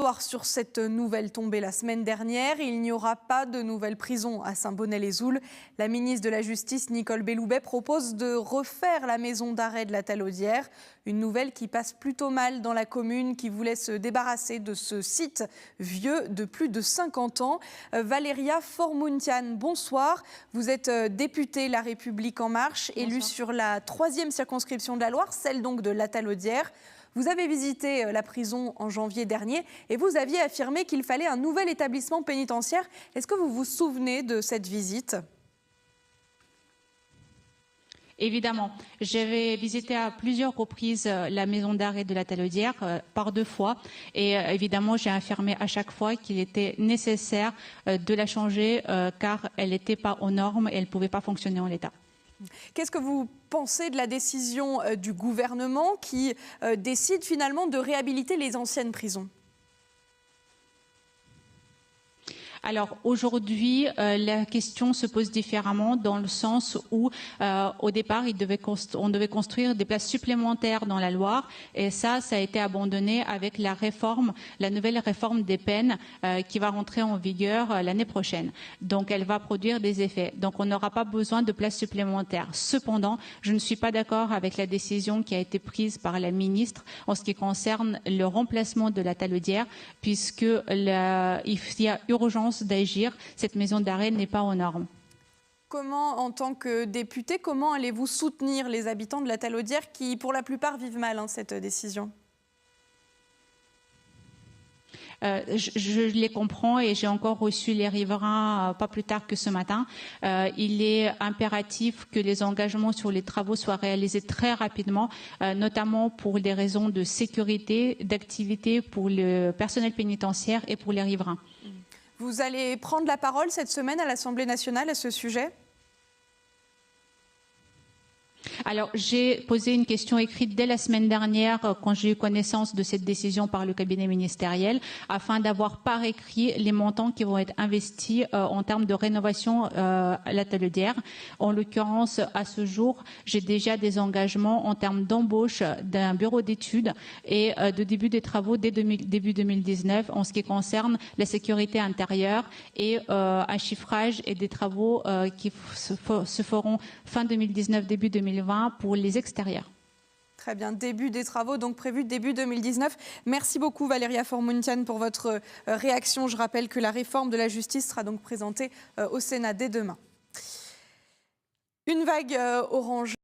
soir sur cette nouvelle tombée la semaine dernière. Il n'y aura pas de nouvelle prison à Saint-Bonnet-les-Oules. La ministre de la Justice, Nicole Belloubet, propose de refaire la maison d'arrêt de la Talaudière. Une nouvelle qui passe plutôt mal dans la commune qui voulait se débarrasser de ce site vieux de plus de 50 ans. Valéria Faure-Muntian, bonsoir. Vous êtes députée La République En Marche, élue sur la 3e circonscription de la Loire, celle donc de la Talaudière. Vous avez visité la prison en janvier dernier et vous aviez affirmé qu'il fallait un nouvel établissement pénitentiaire. Est-ce que vous vous souvenez de cette visite ? Évidemment, j'avais visité à plusieurs reprises la maison d'arrêt de la Talaudière, par 2 fois, et évidemment j'ai affirmé à chaque fois qu'il était nécessaire de la changer car elle n'était pas aux normes et elle ne pouvait pas fonctionner en l'état. Qu'est-ce que vous pensez de la décision du gouvernement qui décide finalement de réhabiliter les anciennes prisons ? Alors aujourd'hui, la question se pose différemment dans le sens où au départ, on devait construire des places supplémentaires dans la Loire et ça a été abandonné avec la nouvelle réforme des peines qui va rentrer en vigueur l'année prochaine. Donc elle va produire des effets. Donc on n'aura pas besoin de places supplémentaires. Cependant, je ne suis pas d'accord avec la décision qui a été prise par la ministre en ce qui concerne le remplacement de la Talaudière puisque il y a urgence d'agir. Cette maison d'arrêt n'est pas aux normes. Comment, en tant que député, comment allez-vous soutenir les habitants de la Talaudière qui, pour la plupart, vivent mal cette décision ? Je les comprends et j'ai encore reçu les riverains pas plus tard que ce matin. Il est impératif que les engagements sur les travaux soient réalisés très rapidement, notamment pour des raisons de sécurité, d'activité pour le personnel pénitentiaire et pour les riverains. Vous allez prendre la parole cette semaine à l'Assemblée nationale à ce sujet ? Alors, j'ai posé une question écrite dès la semaine dernière quand j'ai eu connaissance de cette décision par le cabinet ministériel afin d'avoir par écrit les montants qui vont être investis en termes de rénovation à la Talaudière. En l'occurrence, à ce jour, j'ai déjà des engagements en termes d'embauche d'un bureau d'études et de début des travaux dès début 2019 en ce qui concerne la sécurité intérieure et un chiffrage et des travaux qui se feront fin 2019, début 2020 pour les extérieurs. Très bien, début des travaux donc prévu début 2019. Merci beaucoup Valéria Faure-Muntian pour votre réaction. Je rappelle que la réforme de la justice sera donc présentée au Sénat dès demain. Une vague orange